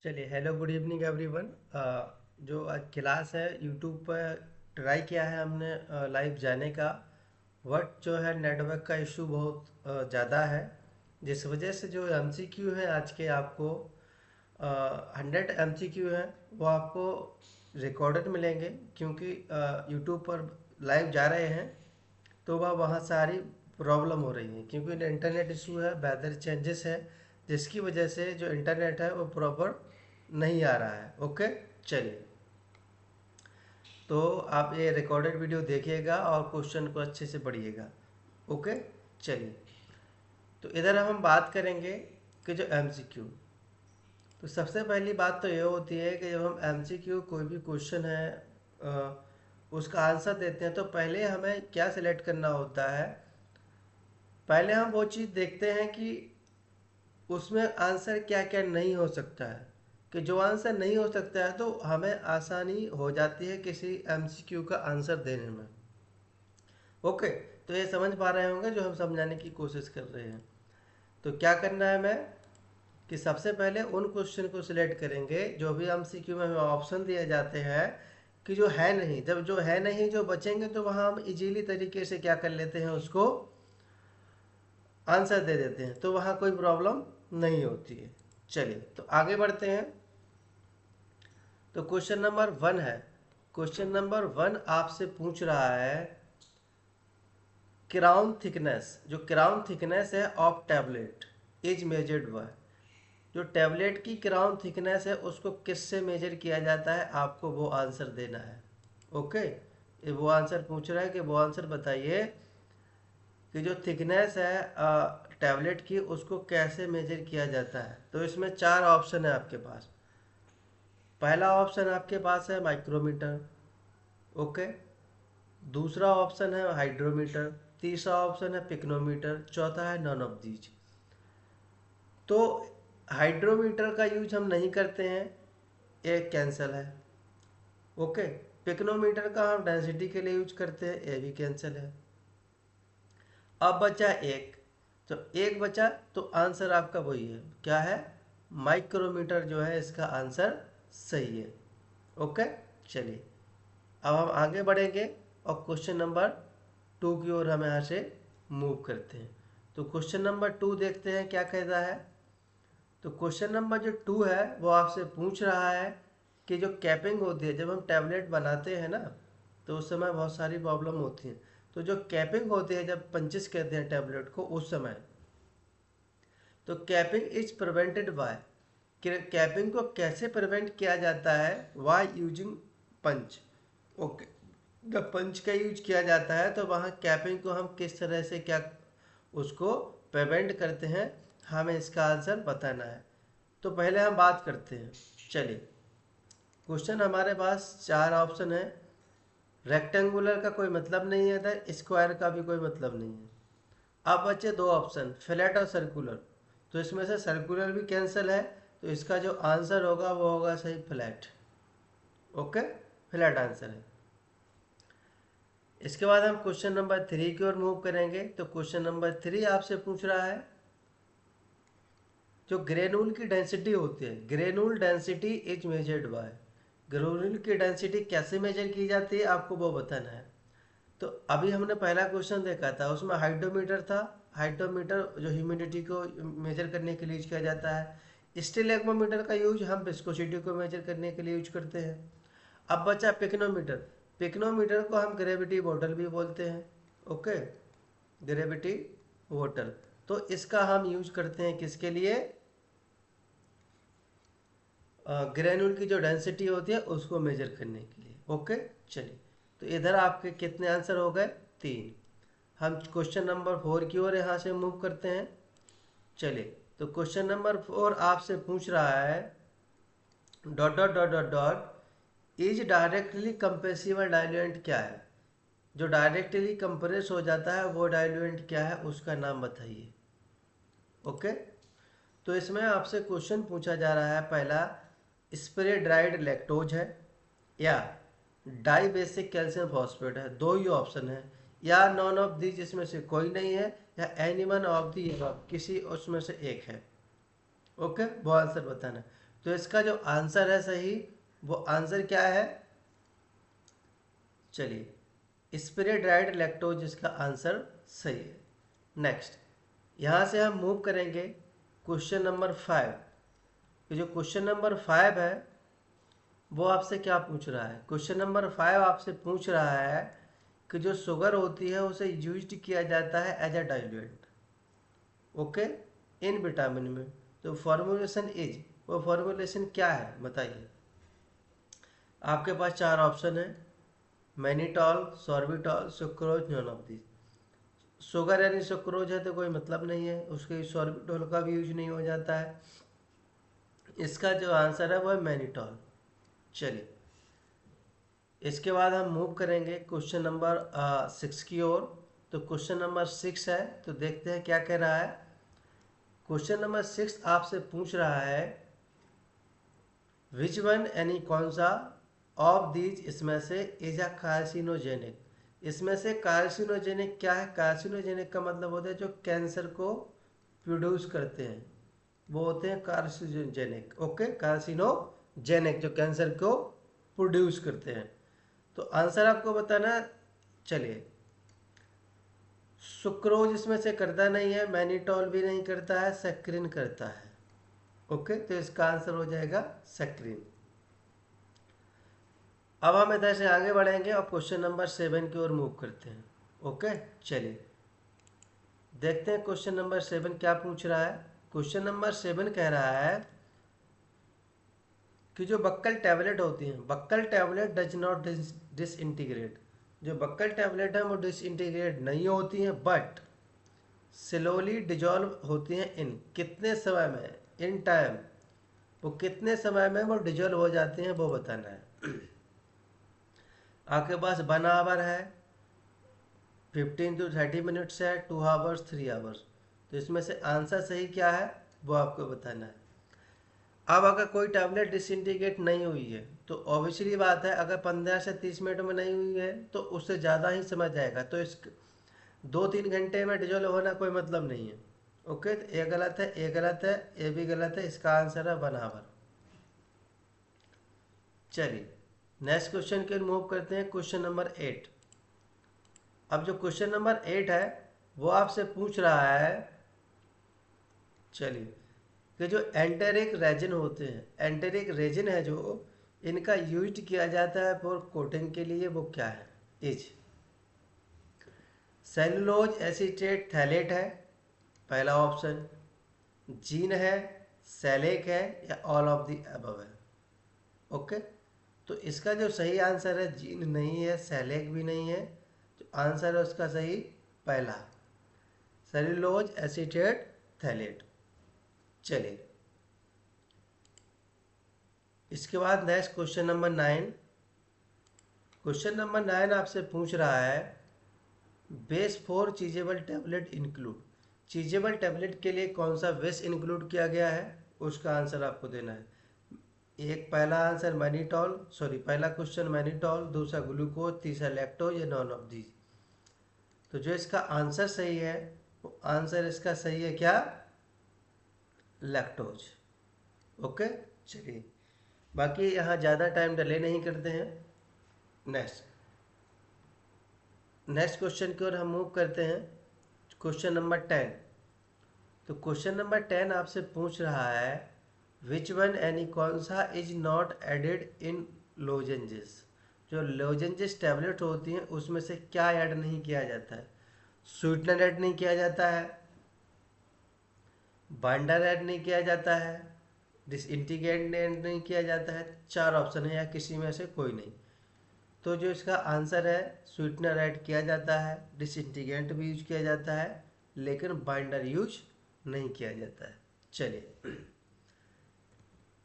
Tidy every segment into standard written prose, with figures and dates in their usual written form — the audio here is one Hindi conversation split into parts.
चलिए, हेलो गुड इवनिंग एवरीवन। जो आज क्लास है यूट्यूब पर ट्राई किया है हमने लाइव जाने का, बट जो है नेटवर्क का इशू बहुत ज़्यादा है, जिस वजह से जो एमसीक्यू है आज के आपको 100 एमसीक्यू है वो आपको रिकॉर्डेड मिलेंगे, क्योंकि यूट्यूब पर लाइव जा रहे हैं तो वह वहाँ सारी प्रॉब्लम हो रही है, क्योंकि इंटरनेट इशू है, वेदर चेंजेस है, जिसकी वजह से जो इंटरनेट है वो प्रॉपर नहीं आ रहा है। ओके, चलिए, तो आप ये रिकॉर्डेड वीडियो देखिएगा और क्वेश्चन को अच्छे से पढ़िएगा। ओके, चलिए, तो इधर हम बात करेंगे कि जो एमसीक्यू, तो सबसे पहली बात तो ये होती है कि जब हम एमसीक्यू कोई भी क्वेश्चन है उसका आंसर देते हैं तो पहले हमें क्या सिलेक्ट करना होता है। पहले हम वो चीज़ देखते हैं कि उसमें आंसर क्या क्या नहीं हो सकता है, कि जो आंसर नहीं हो सकता है तो हमें आसानी हो जाती है किसी एमसीक्यू का आंसर देने में। ओके, तो ये समझ पा रहे होंगे जो हम समझाने की कोशिश कर रहे हैं। तो क्या करना है हमें कि सबसे पहले उन क्वेश्चन को सिलेक्ट करेंगे जो भी एमसीक्यू में हमें ऑप्शन दिए जाते हैं कि जो है नहीं, जब जो है नहीं जो बचेंगे तो वहाँ हम इजीली तरीके से क्या कर लेते हैं, उसको आंसर दे देते हैं, तो वहाँ कोई प्रॉब्लम नहीं होती है। चलिए, तो आगे बढ़ते हैं। तो क्वेश्चन नंबर 1 है। क्वेश्चन नंबर 1 आपसे पूछ रहा है क्राउन थिकनेस, जो क्राउन थिकनेस है of tablet is measured by, जो टैबलेट की क्राउन थिकनेस है उसको किससे मेजर किया जाता है, आपको वो आंसर देना है। ओके, ये वो आंसर पूछ रहा है कि वो आंसर बताइए कि जो थिकनेस है टैबलेट की उसको कैसे मेजर किया जाता है। तो इसमें 4 ऑप्शन है आपके पास। पहला ऑप्शन आपके पास है माइक्रोमीटर। ओके, दूसरा ऑप्शन है हाइड्रोमीटर, तीसरा ऑप्शन है पिक्नोमीटर, चौथा है नॉन ऑफ दीज। तो हाइड्रोमीटर का यूज हम नहीं करते हैं, ये कैंसिल है। ओके, पिक्नोमीटर का हम डेंसिटी के लिए यूज करते हैं, ये भी कैंसिल है। अब बचा एक, तो एक बचा, तो आंसर आपका वही है, क्या है, माइक्रोमीटर जो है इसका आंसर सही है। ओके, चलिए, अब हम आगे बढ़ेंगे और क्वेश्चन नंबर 2 की ओर हम यहाँ से मूव करते हैं। तो क्वेश्चन नंबर 2 देखते हैं क्या कहता है। तो क्वेश्चन नंबर जो 2 है वो आपसे पूछ रहा है कि जो कैपिंग होती है, जब हम टैबलेट बनाते हैं ना तो उस समय बहुत सारी प्रॉब्लम होती है। तो जो कैपिंग होती है, जब पंचिस कहते हैं टैबलेट को, उस समय तो capping is prevented by, capping को कैसे प्रिवेंट किया जाता है, वाई यूजिंग पंच। ओके, जब पंच का यूज किया जाता है तो वहाँ कैपिंग को हम किस तरह से क्या उसको प्रिवेंट करते हैं, हमें इसका आंसर बताना है। तो पहले हम बात करते हैं। चलिए, क्वेश्चन हमारे पास 4 ऑप्शन है। रेक्टेंगुलर का कोई मतलब नहीं है इधर, स्क्वायर का भी कोई मतलब नहीं है। अब बचे 2 ऑप्शन, फ्लैट और सर्कुलर। तो इसमें से सर्कुलर भी कैंसिल है, तो इसका जो आंसर होगा वो होगा सही फ्लैट। ओके, फ्लैट आंसर है। इसके बाद हम क्वेश्चन नंबर 3 की ओर मूव करेंगे। तो क्वेश्चन नंबर 3 आपसे पूछ रहा है जो ग्रेनुल की डेंसिटी होती है, granule density is measured by, granule की डेंसिटी कैसे मेजर की जाती है आपको वो बताना है। तो अभी हमने पहला क्वेश्चन देखा था, उसमें हाइड्रोमीटर था। हाइड्रोमीटर जो ह्यूमिडिटी को मेजर करने के लिए यूज किया जाता है। स्टील एग्मोमीटर का यूज हम विस्कोसिटी को मेजर करने के लिए यूज करते हैं। अब बचा पिक्नोमीटर। पिक्नोमीटर को हम ग्रेविटी बॉटल भी बोलते हैं। Okay, gravity bottle. तो इसका हम यूज करते हैं किसके लिए, ग्रेनुल की जो डेंसिटी होती है उसको मेजर करने के लिए। ओके, चलिए, तो इधर आपके कितने आंसर हो गए, 3। हम क्वेश्चन नंबर 4 की ओर यहाँ से मूव करते हैं। चलिए, तो क्वेश्चन नंबर 4 आपसे पूछ रहा है dot dot dot dot dot is directly compressible diluent क्या है, जो डायरेक्टली कंप्रेस हो जाता है वो डाइल्यूएंट क्या है, उसका नाम बताइए। ओके, तो इसमें आपसे क्वेश्चन पूछा जा रहा है, पहला स्प्रे ड्राइड लैक्टोज है या डाई बेसिक कैल्शियम फॉस्फेट है, 2 ही ऑप्शन है, या नॉन ऑफ दी जिसमें से कोई नहीं है, या एनी वन ऑफ दी किसी उसमें से एक है। ओके, वो आंसर बताना है। तो इसका जो आंसर है सही, वो आंसर क्या है? चलिए, स्प्रे ड्राइड लैक्टोज इसका आंसर सही है। नेक्स्ट, यहाँ से हम मूव करेंगे क्वेश्चन नंबर 5। ये जो क्वेश्चन नंबर 5 है वो आपसे क्या पूछ रहा है? क्वेश्चन नंबर 5 आपसे पूछ रहा है कि जो शुगर होती है उसे यूज किया जाता है एज अ डाइल्यूएंट, ओके, इन विटामिन में। तो फॉर्मूलेशन इज, वो फॉर्मूलेशन क्या है बताइए? आपके पास 4 ऑप्शन है, mannitol, sorbitol, sucrose, non of this. Sugar यानी सुक्रोज है तो कोई मतलब नहीं है, उसके सॉर्बिटॉल का भी यूज नहीं हो जाता है। इसका जो आंसर है वो है मैनिटॉल। चलिए, इसके बाद हम मूव करेंगे क्वेश्चन नंबर 6 की ओर। तो क्वेश्चन नंबर 6 है, तो देखते हैं क्या कह रहा है। क्वेश्चन नंबर 6 आपसे पूछ रहा है विच वन, यानी कौन सा, ऑफ दीज इसमें से इज अ कार्सिनोजेनिक। इसमें से कार्सिनोजेनिक क्या है? कार्सिनोजेनिक का मतलब होता है जो कैंसर को प्रोड्यूस करते हैं, वो होते हैं कार्सिनोजेनिक। ओके, कार्सिनोजेनिक जो कैंसर को प्रोड्यूस करते हैं। तो आंसर आपको बताना। चलिए, सुक्रोज इसमें से करता नहीं है, मैनिटॉल भी नहीं करता है, सैक्रिन करता है। ओके, तो इसका आंसर हो जाएगा सैक्रिन। अब हम इधर से आगे बढ़ेंगे और क्वेश्चन नंबर 7 की ओर मूव करते हैं। ओके, चलिए देखते हैं क्वेश्चन नंबर 7 क्या पूछ रहा है। क्वेश्चन नंबर 7 कह रहा है कि जो बक्कल टैबलेट होती हैं, buccal tablet does not disintegrate. जो बक्कल टैबलेट है वो डिसइंटीग्रेट नहीं होती हैं, बट स्लोली डिजॉल्व होती हैं इन कितने समय में, इन टाइम। वो कितने समय में वो डिजॉल्व हो जाती हैं वो बताना है। आपके पास 1 आवर है, 15 to 30 मिनट्स है, 2 आवर्स, 3 आवर्स। तो इसमें से आंसर सही क्या है वो आपको बताना है। अब अगर कोई टैबलेट डिसइंटीग्रेट नहीं हुई है तो ऑब्वियसली बात है, अगर 15 से 30 मिनट में नहीं हुई है तो उससे ज़्यादा ही समय जाएगा। तो इस 2-3 घंटे में डिजोल्व होना कोई मतलब नहीं है। ओके, तो ये गलत है, ये गलत है, ये भी गलत है। इसका आंसर है 1 आवर। चलिए नेक्स्ट क्वेश्चन की ओर मूव करते हैं, क्वेश्चन नंबर 8। अब जो क्वेश्चन नंबर 8 है वो आपसे पूछ रहा है, चलिए, कि जो एंटेरिक रेजिन होते हैं, एंटेरिक रेजिन है जो, इनका यूज किया जाता है फॉर कोटिंग के लिए, वो क्या है? इज सेलुलोज एसीटेट थैलेट है, पहला ऑप्शन, जीन है, सैलेक है, या ऑल ऑफ द अबव है। ओके, तो इसका जो सही आंसर है जीन नहीं है, सैलेक भी नहीं है। जो आंसर है उसका सही पहला, सेलुलोज एसीटेट थैलेट। चलिए, इसके बाद next question number 9। Question number 9 आपसे पूछ रहा है base for chewable tablet include. Chewable tablet के लिए कौन सा बेस इंक्लूड किया गया है, उसका आंसर आपको देना है। एक पहला आंसर मैनिटॉल, सॉरी पहला क्वेश्चन मैनिटॉल, दूसरा ग्लूकोज, तीसरा लैक्टोज, या नॉन ऑफ दीज। तो जो इसका आंसर सही है, वो आंसर इसका सही है क्या? लैक्टोज। ओके, चलिए, बाकी यहाँ ज़्यादा टाइम डिले नहीं करते हैं। नेक्स्ट क्वेश्चन की ओर हम मूव करते हैं, क्वेश्चन नंबर 10। तो क्वेश्चन नंबर 10 आपसे पूछ रहा है विच वन, यानी कौन सा, is not added in lozenges. जो लोजेंजेस टैबलेट होती हैं उसमें से क्या ऐड नहीं किया जाता है? स्वीटनर ऐड नहीं किया जाता है, बाइंडर ऐड नहीं किया जाता है, डिसइंटीग्रेंट ऐड नहीं किया जाता है। 4 ऑप्शन है, या किसी में से कोई नहीं। तो जो इसका आंसर है, स्वीटनर ऐड किया जाता है, डिसइंटीग्रेंट भी यूज किया जाता है, लेकिन बाइंडर यूज नहीं किया जाता है। चलिए,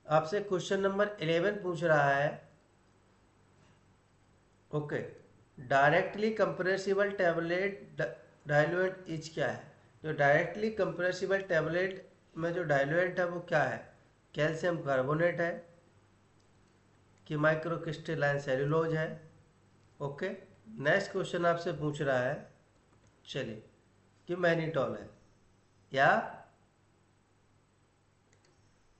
आपसे क्वेश्चन नंबर 11 पूछ रहा है, okay, directly compressible tablet diluent is क्या है? जो डायरेक्टली कंप्रेसिबल टैबलेट में जो डाइल्यूएंट है वो क्या है? कैल्शियम कार्बोनेट है, कि माइक्रोक्रिस्टलाइन सेलुलोज है। ओके, नेक्स्ट क्वेश्चन आपसे पूछ रहा है, चलिए, कि मैनिटॉल है, या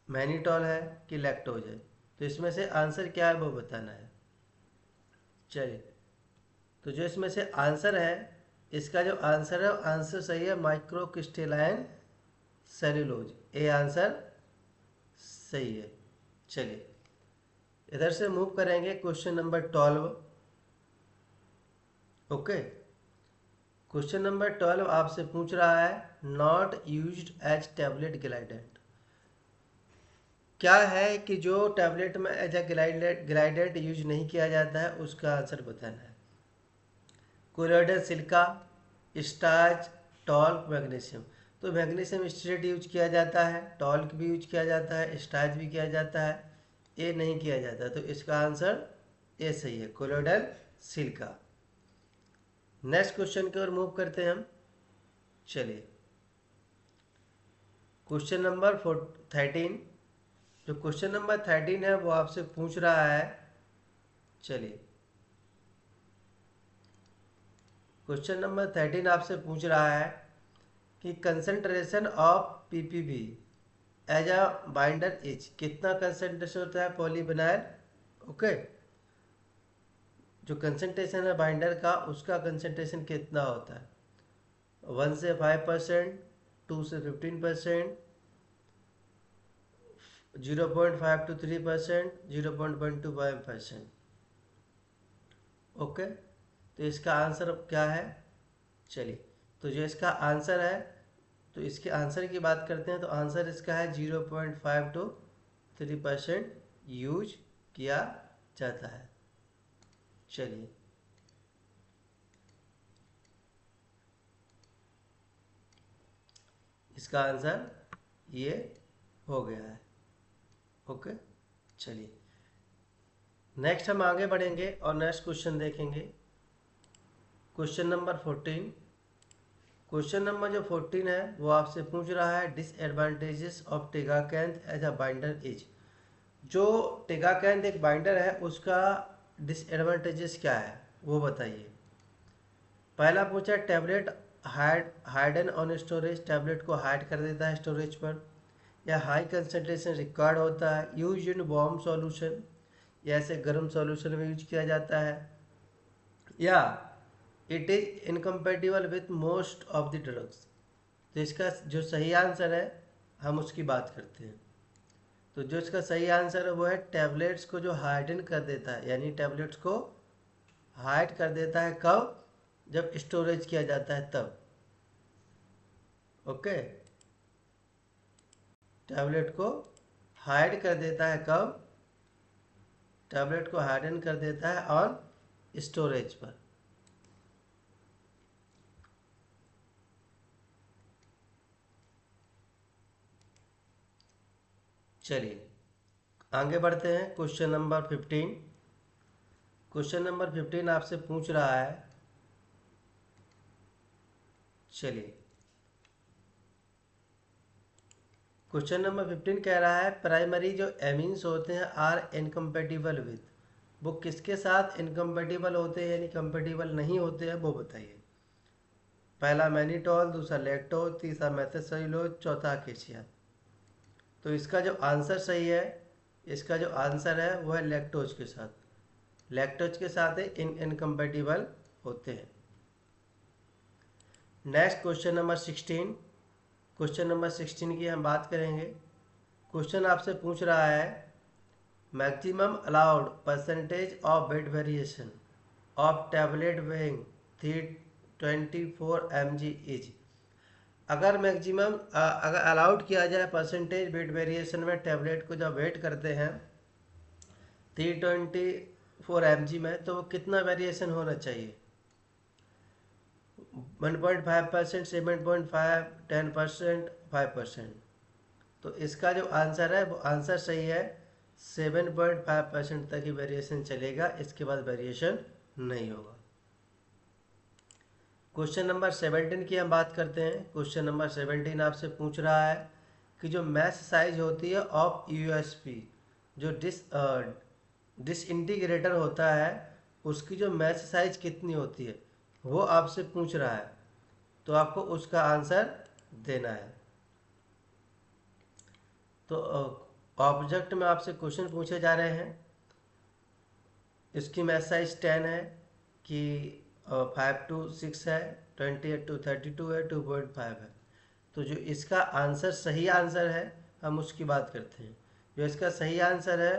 मैनिटॉल है कि लैक्टोज है। तो इसमें से आंसर क्या है वो बताना है। चलिए, तो जो इसमें से आंसर है, इसका जो आंसर है आंसर सही है माइक्रो क्रिस्टलाइन सेल्यूलोज, ये आंसर सही है। चलिए इधर से मूव करेंगे question number 12। Okay, question number 12 आपसे पूछ रहा है not used as tablet glidant. क्या है कि जो टैबलेट में एज ए ग्लाइडेंट यूज नहीं किया जाता है, उसका आंसर बताना है। Colloidal silica, starch, talk, magnesium. तो मैग्नीशियम स्टीरेट यूज किया जाता है, टॉल्क भी यूज किया जाता है, स्टार्च भी किया जाता है, ये नहीं किया जाता। तो इसका आंसर ये सही है, कोलोइडल सिलिका। नेक्स्ट क्वेश्चन की ओर मूव करते हैं हम। चलिए क्वेश्चन नंबर 13। जो क्वेश्चन नंबर 13 है वो आपसे पूछ रहा है। चलिए क्वेश्चन नंबर 13 आपसे पूछ रहा है कि concentration of PVP as a binder is, कितना कंसंट्रेशन होता है पॉलीविनाइल। ओके, जो कंसंट्रेशन है बाइंडर का, उसका कंसंट्रेशन कितना होता है। 1 से 5%, 2 से 15%, 0.5 to 3%, 0.1 to 5%। ओके, तो इसका आंसर अब क्या है। चलिए, तो जो इसका आंसर है, तो इसके आंसर की बात करते हैं। तो आंसर इसका है 0.5 to 3% यूज किया जाता है। चलिए इसका आंसर ये हो गया है। ओके, चलिए नेक्स्ट हम आगे बढ़ेंगे और नेक्स्ट क्वेश्चन देखेंगे। Question number 14। क्वेश्चन नंबर जो 14 है वो आपसे पूछ रहा है disadvantages of tragacanth as a binder is. जो टेगाकैंथ एक बाइंडर है, उसका डिसएडवांटेजेस क्या है वो बताइए। पहला पूछा tablet hidden on storage, tablet को हाइड कर देता है स्टोरेज पर, या हाई कंसनट्रेशन रिक्वायर्ड होता है, यूज इन वार्म सॉल्यूशन, या ऐसे गर्म सॉल्यूशन में यूज किया जाता है, या it is incompatible with most of the drugs. तो इसका जो सही आंसर है हम उसकी बात करते हैं। तो जो इसका सही आंसर है वो है टैबलेट्स को जो हाइडन कर देता है, यानी टैबलेट्स को हाइड कर देता है कब, जब स्टोरेज किया जाता है तब। ओके, टैबलेट को हाइड कर देता है कब, टैबलेट को हाइडन कर देता है ऑन स्टोरेज पर। चलिए आगे बढ़ते हैं क्वेश्चन नंबर 15। क्वेश्चन नंबर 15 आपसे पूछ रहा है। चलिए क्वेश्चन नंबर 15 कह रहा है प्राइमरी जो एमीन्स होते हैं आर इनकम्पेटिबल विथ, वो किसके साथ इनकम्पेटिबल होते हैं यानी कंपेटिबल नहीं होते हैं वो बताइए। पहला मैनिटॉल, दूसरा लैक्टोज, तीसरा मेथोसेलुलोज, चौथा अकेशिया। तो इसका जो आंसर सही है, इसका जो आंसर है वो है लैक्टोज के साथ। लैक्टोज के साथ इनकम्पेटिबल होते हैं। Next question number 16। Question number 16 की हम बात करेंगे। क्वेश्चन आपसे पूछ रहा है maximum allowed percentage of weight variation of tablet weighing 324 mg is. अगर मैक्सिमम अगर अलाउड किया जाए परसेंटेज वेट वेरिएशन में, टैबलेट को जब वेट करते हैं 324 mg में, तो वो कितना वेरिएशन होना चाहिए। 1.5%, 7.5, 10%, 5%। तो इसका जो आंसर है वो आंसर सही है, 7.5% तक ही वेरिएशन चलेगा, इसके बाद वेरिएशन नहीं होगा। क्वेश्चन नंबर 17 की हम बात करते हैं। क्वेश्चन नंबर 17 आपसे पूछ रहा है कि जो मैश साइज होती है ऑफ यूएसपी, जो डिसइंटीग्रेटर होता है, उसकी जो मैश साइज कितनी होती है वो आपसे पूछ रहा है। तो आपको उसका आंसर देना है। तो ऑब्जेक्ट में आपसे क्वेश्चन पूछे जा रहे हैं, इसकी मैथ साइज 10 है कि 5 to 6 है, 28 to 32 है, 2.5 है। तो जो इसका आंसर सही आंसर है हम उसकी बात करते हैं। जो इसका सही आंसर है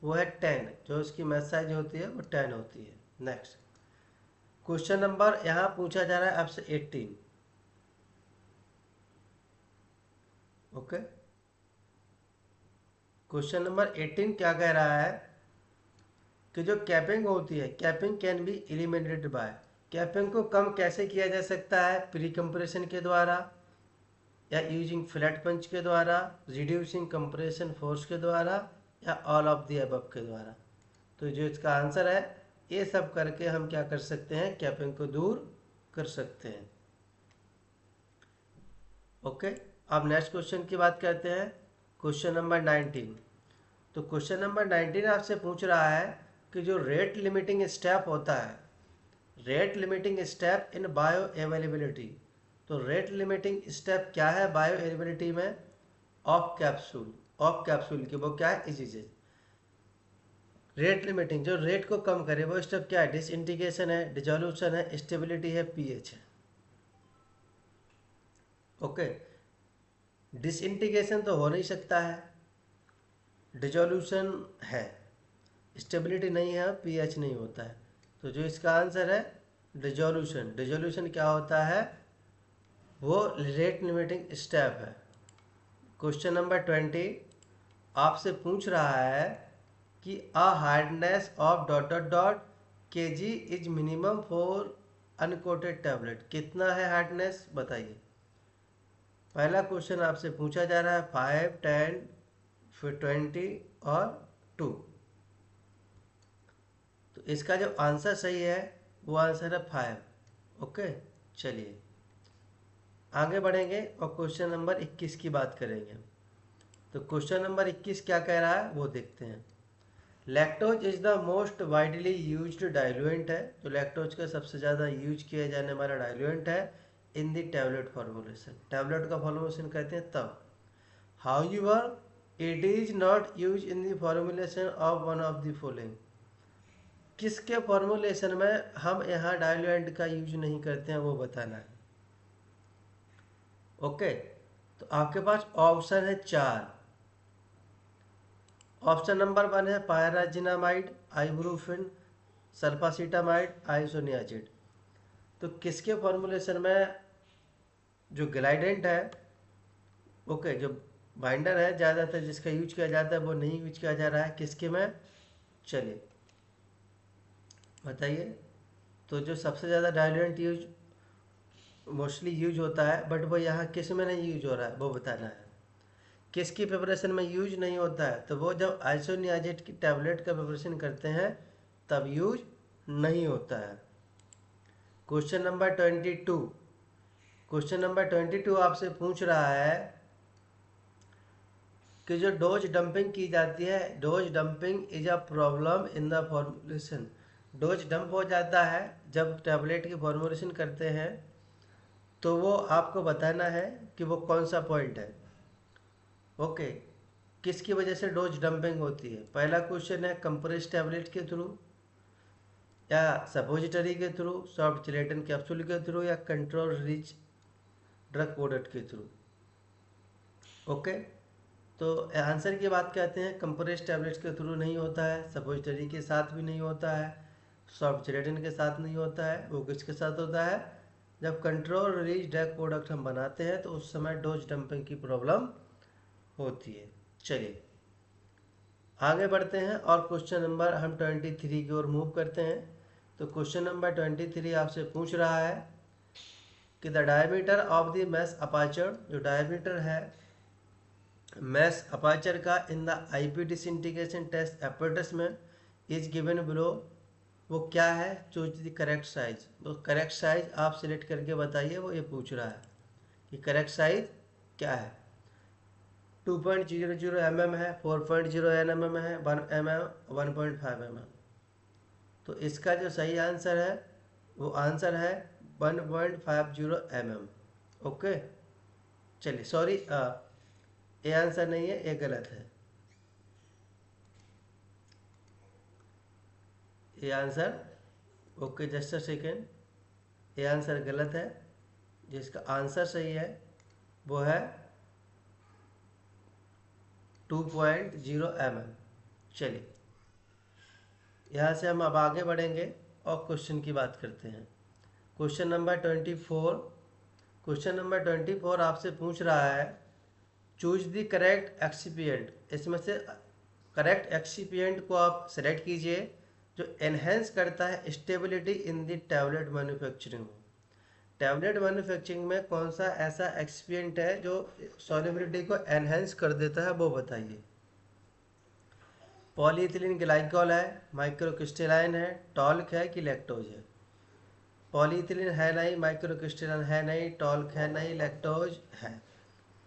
वो है 10, जो इसकी मैथ साइज होती है वो 10 होती है। नेक्स्ट क्वेश्चन नंबर यहाँ पूछा जा रहा है आपसे 18। ओके, क्वेश्चन नंबर 18 क्या कह रहा है कि जो कैपिंग होती है, capping can be eliminated bye, capping को कम कैसे किया जा सकता है? प्री कंप्रेशन के द्वारा, या यूजिंग फ्लैट पंच के द्वारा, रिड्यूसिंग कंप्रेशन फोर्स के द्वारा, या ऑल ऑफ द अबव के द्वारा। तो जो इसका आंसर है, ये सब करके हम क्या कर सकते हैं? कैपिंग को दूर कर सकते हैं। ओके, अब नेक्स्ट क्वेश्चन की बात करते हैं, क्वेश्चन नंबर 19। तो क्वेश्चन नंबर 19 आपसे पूछ रहा है कि जो रेट लिमिटिंग स्टेप होता है, rate limiting step in bio availability, तो रेट लिमिटिंग स्टेप क्या है बायो अवेलेबिलिटी में? ऑफ कैप्सूल, ऑफ कैप्सूल की वो क्या है? इज रेट लिमिटिंग, जो रेट को कम करे वो स्टेप क्या है? डिसइंटीग्रेशन है, डिसोल्यूशन है, स्टेबिलिटी है, पीएच है। ओके, डिसइंटीग्रेशन तो हो नहीं सकता है, डिसोल्यूशन है, स्टेबिलिटी नहीं है, पीएच नहीं होता है। तो जो इसका आंसर है डिसोल्यूशन। डिसोल्यूशन क्या होता है? वो रेट लिमिटिंग स्टेप है। क्वेश्चन नंबर 20 आपसे पूछ रहा है कि a hardness of dot dot dot KG is minimum for uncoated tablet. कितना है हार्डनेस बताइए। पहला क्वेश्चन आपसे पूछा जा रहा है 5, 10, फिर 20 और 2। तो इसका जो आंसर सही है वो आंसर है 5। ओके, चलिए आगे बढ़ेंगे और क्वेश्चन नंबर 21 की बात करेंगे। तो क्वेश्चन नंबर 21 क्या कह रहा है वो देखते हैं। Lactose is the most widely used diluent है, तो लैक्टोज का सबसे ज़्यादा यूज किया जाने वाला डाइल्यूएंट है इन द टैबलेट फॉर्मुलेशन। टैबलेट का फॉर्मुलेशन कहते हैं तब। However it is not use in the formulation of one of the following. किसके फॉर्मुलेशन में हम यहाँ डाइल्यूएंट का यूज नहीं करते हैं वो बताना है। ओके, तो आपके पास ऑप्शन है 4। ऑप्शन नंबर 1 है पायराजिनामाइड, आइब्रूफिन, सल्फासिटामाइड, आइसोनियाजिड। तो किसके फॉर्मुलेशन में जो ग्लाइडेंट है, ओके, जो बाइंडर है ज़्यादातर जिसका यूज किया जाता है वो नहीं यूज किया जा रहा है, किसके में? चलिए बताइए। तो जो सबसे ज़्यादा डाइल्यूएंट यूज मोस्टली यूज होता है, बट वो यहाँ किस में नहीं यूज हो रहा है वो बताना है। किसकी प्रिपरेशन में यूज नहीं होता है? तो वो जब आइसोनियाजिड की टैबलेट का प्रिपरेशन करते हैं तब यूज नहीं होता है। क्वेश्चन नंबर 22, क्वेश्चन नंबर 22 आपसे पूछ रहा है कि जो डोज डंपिंग की जाती है, dose dumping is a problem in the formulation. Dose dump हो जाता है जब टैबलेट की फॉर्मुलेशन करते हैं, तो वो आपको बताना है कि वो कौन सा पॉइंट है। ओके, किसकी वजह से डोज डंपिंग होती है? पहला क्वेश्चन है कंप्रेस टैबलेट के थ्रू, या सपोजिटरी के थ्रू, सॉफ्ट जिलेटिन कैप्सूल के थ्रू, या कंट्रोल रिच ड्रग प्रोडक्ट के थ्रू। ओके, तो आंसर की बात कहते हैं कंप्रेस टैबलेट्स के थ्रू नहीं होता है, सपोजिटरी के साथ भी नहीं होता है, सॉफ्ट जिलेटिन के साथ नहीं होता है। वो किसके साथ होता है? जब कंट्रोल रिच ड्रग प्रोडक्ट हम बनाते हैं तो उस समय डोज डंपिंग की प्रॉब्लम होती है। चलिए आगे बढ़ते हैं और क्वेश्चन नंबर हम 23 की ओर मूव करते हैं। तो क्वेश्चन नंबर 23 आपसे पूछ रहा है कि the diameter of the mesh aperture, जो डायमीटर है मैश अपर्चर का in the IP disintegration test apparatus में इज गिवन बिलो, वो क्या है? Choose the correct size. तो करेक्ट साइज आप सिलेक्ट करके बताइए, वो ये पूछ रहा है कि करेक्ट साइज क्या है। 2.00 mm है, 4.0 mm है, 1 mm, 1.5 mm। तो इसका जो सही आंसर है वो आंसर है 1.50 mm। ओके, चलिए सॉरी, ये आंसर नहीं है, ये गलत है। ये answer, okay just a second, ये आंसर गलत है। जिसका आंसर सही है वो है 2.0 mm। चलिए यहाँ से हम अब आगे बढ़ेंगे और क्वेश्चन की बात करते हैं। Question number 24। क्वेश्चन नंबर 24 आपसे पूछ रहा है चूज द करेक्ट एक्सिपिएंट। इसमें से करेक्ट एक्सिपिएंट को आप सेलेक्ट कीजिए जो एनहेंस करता है stability in the tablet manufacturing. Tablet manufacturing में कौन सा ऐसा एक्सिपिएंट है जो सॉल्युबिलिटी को एनहेंस कर देता है, वो बताइए। पॉलीइथिलीन ग्लाइकॉल है, माइक्रोक्रिस्टलाइन है, टॉल्क है कि लैक्टोज है। पॉलीइथिलीन है नहीं, माइक्रोक्रिस्टलाइन है नहीं, टॉल्क है नहीं, लैक्टोज है।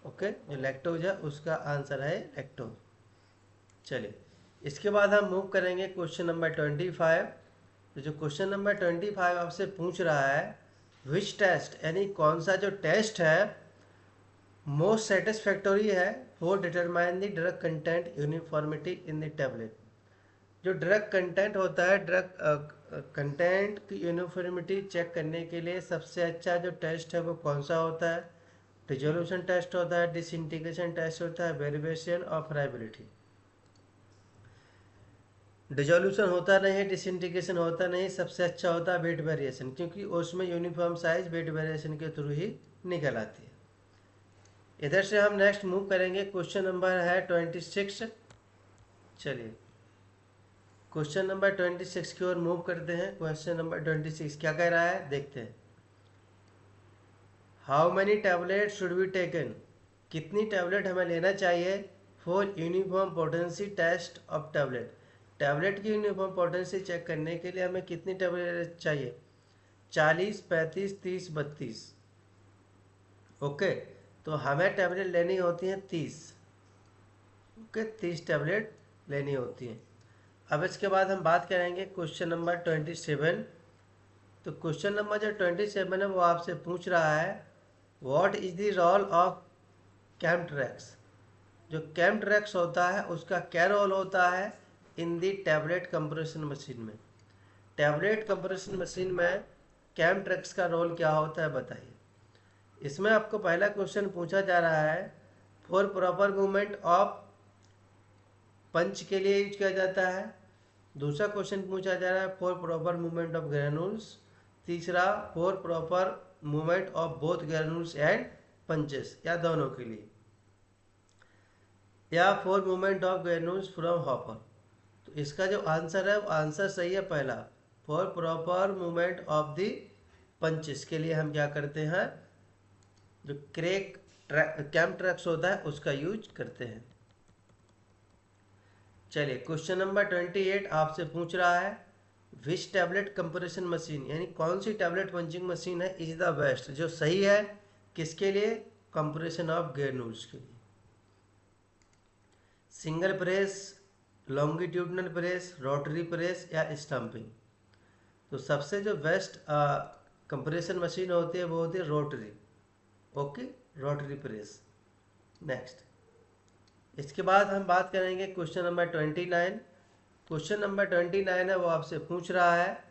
ओके, जो लैक्टोज है उसका आंसर है लैक्टोज। चलिए इसके बाद हम मूव करेंगे क्वेश्चन नंबर 25। तो जो क्वेश्चन नंबर 25 आपसे पूछ रहा है विच टेस्ट, यानी कौन सा जो टेस्ट है मोस्ट सेटिस्फैक्टोरी है for determine the drug content uniformity in the tablet. जो ड्रग कंटेंट होता है, ड्रग कंटेंट की यूनिफॉर्मिटी चेक करने के लिए सबसे अच्छा जो टेस्ट है वो कौन सा होता है। डिसोल्यूशन टेस्ट होता है, डिसइंटीग्रेशन टेस्ट होता है, वेरिएशन और फ्राइबिलिटी। डिसोल्यूशन होता नहीं है, डिसइंटीग्रेशन होता नहीं, सबसे अच्छा होता है वेट वेरिएशन, क्योंकि उसमें यूनिफॉर्म साइज वेट वेरिएशन के थ्रू ही निकल आती है। इधर से हम नेक्स्ट मूव करेंगे, क्वेश्चन नंबर है 26। चलिए क्वेश्चन नंबर 26 की ओर मूव करते हैं। क्वेश्चन नंबर 26 क्या कह रहा है देखते हैं। How many tablet should be taken, कितनी टैबलेट हमें लेना चाहिए for uniform potency test of tablet. Tablet की यूनिफॉर्म पोटेंसी चेक करने के लिए हमें कितनी टैबलेट चाहिए, 40, 35, 30, 32। ओके, तो हमें टैबलेट लेनी होती हैं 30। ओके, 30 टैबलेट लेनी होती हैं। अब इसके बाद हम बात करेंगे क्वेश्चन नंबर 27। तो क्वेश्चन नंबर जो 27 है वो आपसे पूछ रहा है what is the role of cam tracks. जो कैम्पट्रैक्स होता है उसका क्या रोल होता है in the tablet compression machine में। टैबलेट कंप्रेशन मशीन में कैम्पट्रैक्स का रोल क्या होता है बताइए। इसमें आपको पहला क्वेश्चन पूछा जा रहा है फॉर प्रॉपर मूवमेंट ऑफ पंच के लिए यूज किया जाता है। दूसरा क्वेश्चन पूछा जा रहा है for proper movement of granules. तीसरा for proper movement of both granules and punches, या दोनों के लिए, या for movement of granules from hopper. तो इसका जो आंसर है वो आंसर सही है पहला, for proper movement of the punches के लिए हम क्या करते हैं, जो कैम्पट्रैक्स होता है उसका यूज करते हैं। चलिए क्वेश्चन नंबर 28 आपसे पूछ रहा है विच टैबलेट कंप्रेशन मशीन, यानी कौन सी टैबलेट पंचिंग मशीन है इज द बेस्ट, जो सही है किसके लिए, कंप्रेशन ऑफ ग्रेनुल्स के लिए। Single press, longitudinal press, rotary press या स्टम्पिंग। तो सबसे जो बेस्ट कंप्रेशन मशीन होती है वो होती है rotary. Okay, rotary press. Next इसके बाद हम बात करेंगे क्वेश्चन नंबर 29। क्वेश्चन नंबर 29 है वो आपसे पूछ रहा है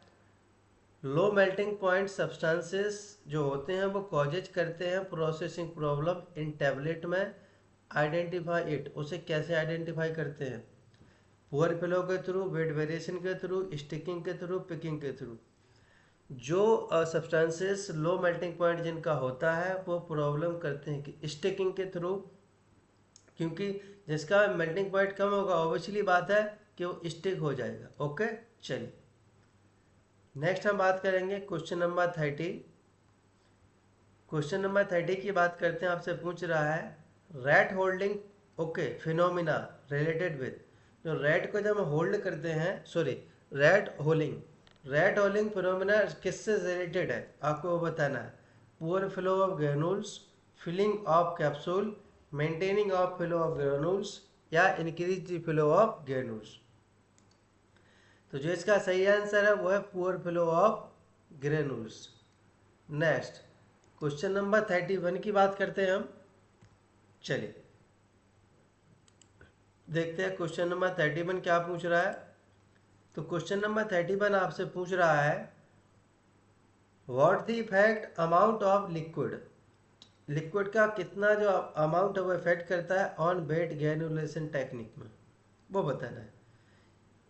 लो मेल्टिंग पॉइंट सब्सटेंसेस जो होते हैं वो कॉजेज करते हैं प्रोसेसिंग प्रॉब्लम इन टैबलेट में, आइडेंटिफाई इट, उसे कैसे आइडेंटिफाई करते हैं, पुअर फ्लो के थ्रू, वेट वेरिएशन के थ्रू, स्टिकिंग के थ्रू, पिकिंग के थ्रू। जो सब्सटेंसेस लो मेल्टिंग पॉइंट जिनका होता है वो प्रॉब्लम करते हैं कि स्टिकिंग के थ्रू, क्योंकि जिसका मेल्टिंग पॉइंट कम होगा ऑब्वियसली बात है कि वो स्टिक हो जाएगा। ओके, चलिए नेक्स्ट हम बात करेंगे क्वेश्चन नंबर 30। क्वेश्चन नंबर 30 की बात करते हैं। आपसे पूछ रहा है rat holding okay phenomena related with, जो रैट को जब हम होल्ड करते हैं, सॉरी रैट होल्डिंग फिनोमिना किससे रिलेटेड है आपको वो बताना है। Poor flow of granules, filling of capsule, maintaining of flow of granules या increase the flow of granules. तो जो इसका सही आंसर है वो है poor flow of granules. Next question number 31 की बात करते हैं हम। चलिए देखते हैं क्वेश्चन नंबर 31 क्या पूछ रहा है। तो क्वेश्चन नंबर 31 आपसे पूछ रहा है what the effect amount of liquid, liquid का कितना जो अमाउंट है वो इफेक्ट करता है ऑन वेट ग्रेनुलेशन टेक्निक में, वो बताना है।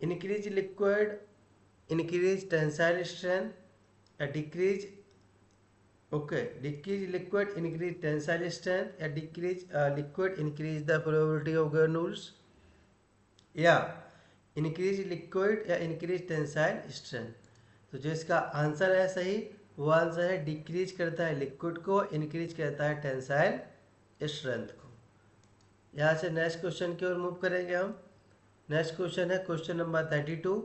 Increase liquid increase tensile strength या decrease, okay, decrease liquid increase tensile strength या decrease liquid increase the probability of granules, या इंक्रीज लिक्विड या इंक्रीज टेंसाइल स्ट्रेंथ। तो जो इसका आंसर है सही, वो आंसर है डिक्रीज करता है लिक्विड को, इंक्रीज करता है टेंसाइल स्ट्रेंथ को। यहाँ से नेक्स्ट क्वेश्चन की ओर मूव करेंगे हम। नेक्स्ट क्वेश्चन है क्वेश्चन नंबर 32।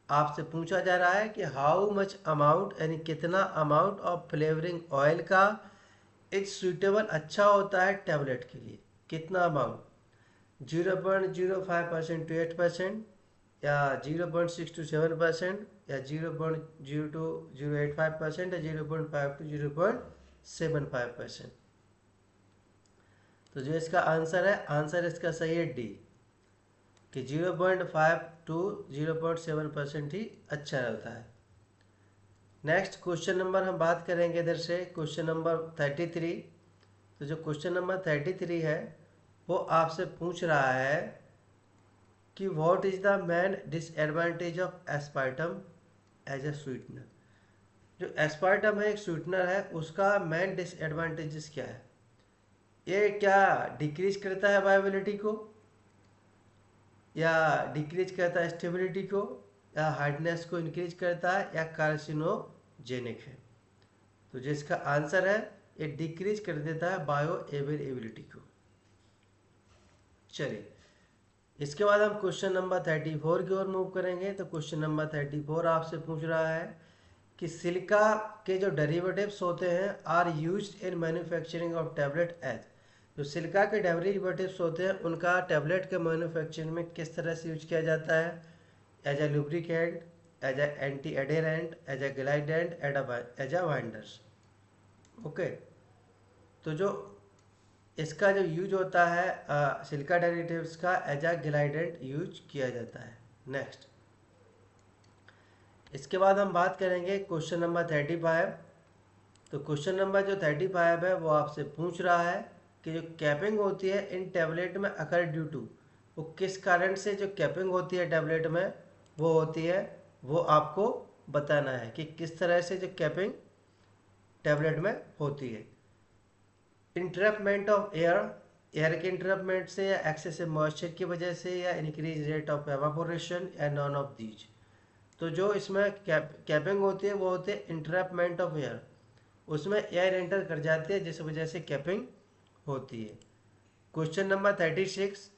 आपसे पूछा जा रहा है कि हाउ मच अमाउंट, यानी कितना अमाउंट ऑफ फ्लेवरिंग ऑयल का इज सुइटेबल, अच्छा होता है टैबलेट के लिए, कितना अमाउंट, 0.05% टू 8%, या 0.6 टू 7%, या 0.0 टू 0.85%, या 0.5 टू 0.75%। तो जो इसका आंसर है, आंसर इसका सही है डी, कि 0.5 टू 0.7% ही अच्छा रहता है। नेक्स्ट क्वेश्चन नंबर हम बात करेंगे इधर से, क्वेश्चन नंबर 33। तो जो क्वेश्चन नंबर 33 है वो आपसे पूछ रहा है कि what is the main disadvantage of aspartame as a sweetener. जो एस्पार्टम है एक स्वीटनर है, उसका मेन डिसएडवांटेजेस क्या है? ये क्या डिक्रीज करता है वायबिलिटी को, या डिक्रीज करता है स्टेबिलिटी को, या हार्डनेस को इंक्रीज करता है, या कार्सिनोजेनिक है? तो जिसका आंसर है ये डिक्रीज कर देता है बायो अवेलेबिलिटी को। चलिए, इसके बाद हम क्वेश्चन नंबर 34 की ओर मूव करेंगे। तो क्वेश्चन नंबर 34 आपसे पूछ रहा है कि सिलिका के जो डेरिवेटिव्स होते हैं are used in manufacturing of tablet as, जो सिलिका के डेरिवेटिव्स होते हैं उनका टैबलेट के मैन्युफैक्चरिंग में किस तरह से यूज किया जाता है? As a lubricant, as a anti adherent, as a glidant, as a binders. Okay, तो जो इसका जो यूज होता है सिलिका डेरिवेटिव्स का, एज ए ग्लाइडेंट यूज किया जाता है। नेक्स्ट, इसके बाद हम बात करेंगे क्वेश्चन नंबर 35। तो क्वेश्चन नंबर जो 35 है वो आपसे पूछ रहा है कि जो कैपिंग होती है इन टैबलेट में अकर ड्यू टू, वो किस कारण से जो कैपिंग होती है टैबलेट में वो होती है, वो आपको बताना है कि किस तरह से जो कैपिंग टैबलेट में होती है। इंटरप्टमेंट ऑफ एयर, एयर के इंटरप्टमेंट से, या एक्सेसिव मॉइस्चर की वजह से, या इंक्रीज रेट ऑफ एवापोरेशन, या नॉन ऑफ दीज। तो जो इसमें कैपिंग होती है वो होती है इंटरप्टमेंट ऑफ एयर, उसमें एयर एंटर कर जाती है जिस वजह से कैपिंग होती है। Question number 36।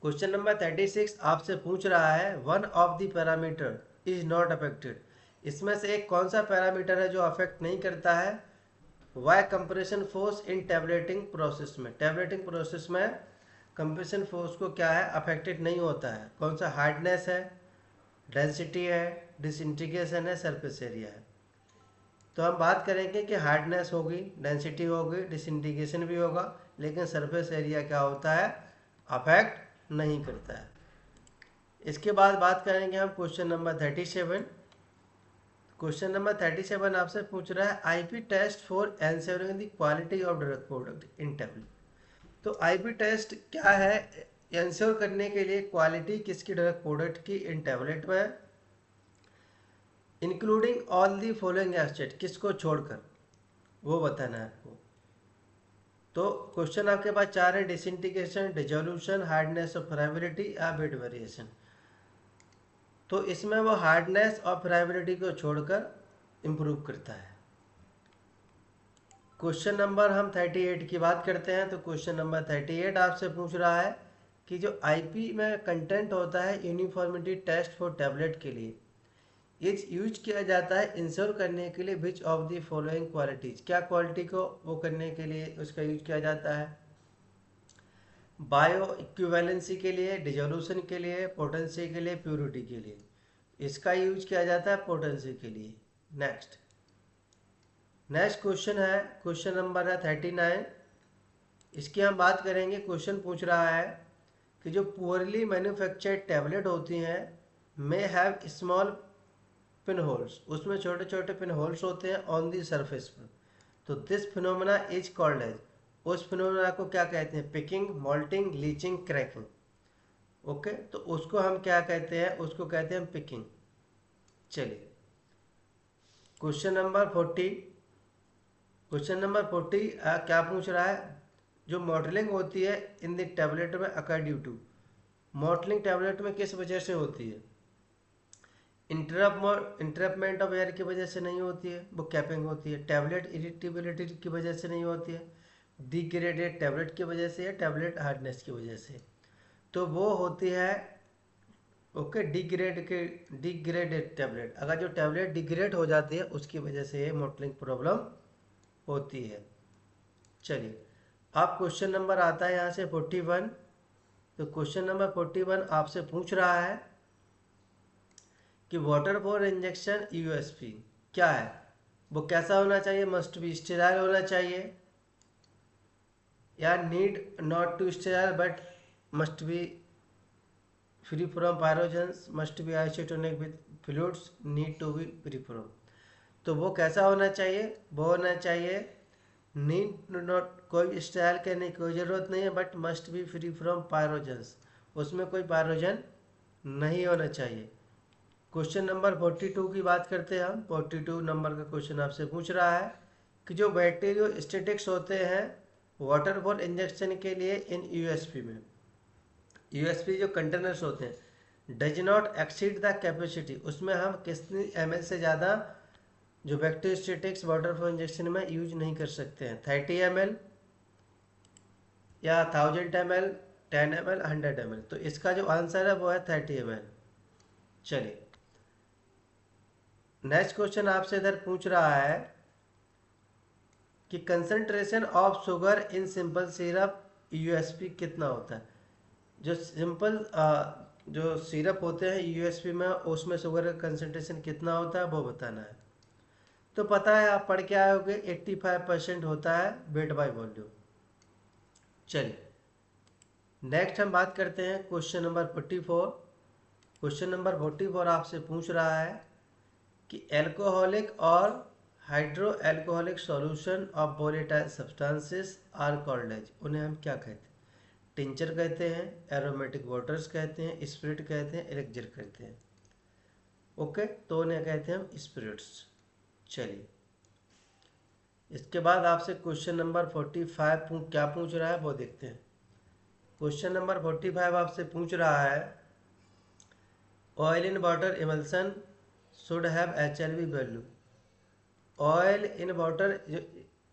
क्वेश्चन नंबर 36 आपसे पूछ रहा है one of the parameter is not affected, इसमें से एक कौन सा पैरामीटर है जो अफेक्ट नहीं करता है? Why compression force in tableting process में, टैबलेटिंग प्रोसेस में कंप्रेशन फोर्स को क्या है, अफेक्टेड नहीं होता है। कौन सा? हार्डनेस है, डेंसिटी है, डिसइंटीग्रेशन है, सरफेस एरिया है। तो हम बात करेंगे कि हार्डनेस होगी, डेंसिटी होगी, डिसइंटीग्रेशन भी होगा, लेकिन सरफेस एरिया क्या होता है, अफेक्ट नहीं करता है। इसके बाद बात करेंगे हम क्वेश्चन नंबर 37। क्वेश्चन नंबर 37 आपसे पूछ रहा है IP test for ensuring the quality of drug product in tablet. तो आईपी टेस्ट क्या है, एंश्योर करने के लिए क्वालिटी किसकी ड्रग प्रोडक्ट की इन टैबलेट में, including all the following estate, किसको छोड़कर, वो बताना है आपको। तो क्वेश्चन आपके पास चार है, डिसइंटीग्रेशन, डिसोल्यूशन, हार्डनेस और फ्राइबिलिटी, या वेट वेरिएशन। तो इसमें वो हार्डनेस और फ्राइबिलिटी को छोड़कर इंप्रूव करता है। क्वेश्चन नंबर हम 38 की बात करते हैं। तो क्वेश्चन नंबर 38 आपसे पूछ रहा है कि जो आईपी में कंटेंट होता है यूनिफॉर्मिटी टेस्ट फॉर टैबलेट के लिए इज यूज किया जाता है इंश्योर करने के लिए which of the following qualities, क्या क्वालिटी को वो करने के लिए उसका यूज किया जाता है? बायो इक्विवेलेंसी के लिए, डिसोल्यूशन के लिए, पोटेंसी के लिए, प्योरिटी के लिए। इसका यूज किया जाता है पोटेंसी के लिए। नेक्स्ट क्वेश्चन है, क्वेश्चन नंबर है 39। इसकी हम बात करेंगे। क्वेश्चन पूछ रहा है कि जो पुअरली मैन्युफैक्चर्ड टैबलेट होती हैं may have small pin holes, उसमें छोटे छोटे पिन होल्स होते हैं ऑन दी सरफेस पर। तो this phenomena is called as, उस फिनोमेना को क्या कहते हैं? Picking, mottling, leaching, cracking. Okay, तो उसको हम क्या कहते हैं? उसको कहते हैं पिकिंग। चलिए क्वेश्चन नंबर 40। क्वेश्चन नंबर 40 क्या पूछ रहा है? जो मॉडलिंग होती है इन द टैबलेट में occur due to, mottling tablet में किस वजह से होती है? इंटरप्टमेंट ऑफ एयर की वजह से नहीं होती है, वो कैपिंग होती है। टैबलेट इरिटेबिलिटी की वजह से नहीं होती है, डिग्रेडेड टैबलेट की वजह से या टैबलेट हार्डनेस की वजह से। तो वो होती है ओके डिग्रेडेड टैबलेट। अगर जो टैबलेट डिग्रेड हो जाती है उसकी वजह से ये मोटलिंग प्रॉब्लम होती है। चलिए आप क्वेश्चन नंबर आता है यहाँ से 41। तो क्वेश्चन नंबर 41 आपसे पूछ रहा है कि वाटर फॉर इंजेक्शन यूएसपी क्या है? वो कैसा होना चाहिए? मस्ट बी स्टेराइल होना चाहिए, या need not to sterile but must be free from pyrogens, must be isotonic with fluids, need to be free from. तो वो कैसा होना चाहिए? वो होना चाहिए नीड नॉट, कोई स्टाइल करने की कोई ज़रूरत नहीं है, but must be free from pyrogens, उसमें कोई पायरोजन नहीं होना चाहिए। क्वेश्चन नंबर 42 की बात करते हैं हम। 42 नंबर का क्वेश्चन आपसे पूछ रहा है कि जो बैक्टीरियो स्टेटिक्स होते हैं वाटर फॉल इंजेक्शन के लिए इन यूएसपी में, यूएसपी जो कंटेनर्स होते हैं does not exceed the capacity, उसमें हम कितनी ml से ज़्यादा जो बैक्टीरियोस्टेटिक्स वाटर फॉल इंजेक्शन में यूज नहीं कर सकते हैं। 30 ml या 1000 ml, 10 ml, 100 ml। तो इसका जो आंसर है वो है 30 ml। चलिए नेक्स्ट क्वेश्चन आपसे इधर पूछ रहा है कि concentration of sugar in simple syrup USP कितना होता है? जो सिंपल जो सिरप होते हैं यूएसपी में उसमें शुगर का कंसंट्रेशन कितना होता है वो बताना है। तो पता है आप पढ़ के आए होगे 85% होता है वेट बाय वॉल्यूम। चलिए नेक्स्ट हम बात करते हैं क्वेश्चन नंबर 44। क्वेश्चन नंबर 44 आपसे पूछ रहा है कि एल्कोहलिक और hydro alcoholic solution of volatile substances are called as, उन्हें हम क्या कहते हैं? टिंचर कहते हैं, एरोमेटिक वाटर्स कहते हैं, स्पिरिट कहते हैं, एलेक्जर कहते हैं। ओके, तो उन्हें कहते हैं हम स्पिरिट्स। चलिए इसके बाद आपसे क्वेश्चन नंबर 45 क्या पूछ रहा है वो देखते हैं। क्वेश्चन नंबर 45 आपसे पूछ रहा है oil in water emulsion should have HLV value. Oil in water जो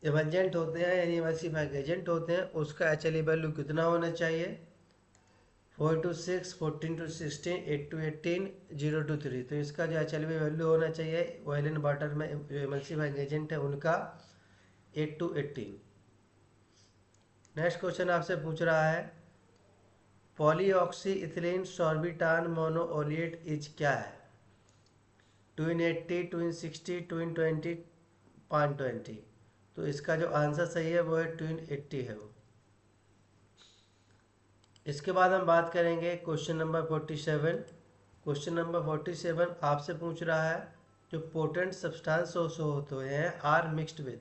इमल्जेंट होते हैं यानी इमल्सिफाइंग एजेंट होते हैं उसका HLV वैल्यू कितना होना चाहिए? 4 to 6, 14 to 16, 8 to 18, 0 to 3। तो इसका जो HLV वैल्यू होना चाहिए ऑयल इन वाटर में जो इमल्सिफाइंग एजेंट है उनका 8 to 18। नेक्स्ट क्वेश्चन आपसे पूछ रहा है पॉलीऑक्सी इथिलीन सॉर्बिटान मोनोओलिएट इज क्या है? 2 in 80, 2 in 60, 2 in 20, 5 20। तो इसका जो आंसर सही है वो है 2 in 80 है वो। इसके बाद हम बात करेंगे क्वेश्चन नंबर 47। क्वेश्चन नंबर 47 आपसे पूछ रहा है जो पोटेंट सब्सटेंस होते हैं आर मिक्स्ड विद,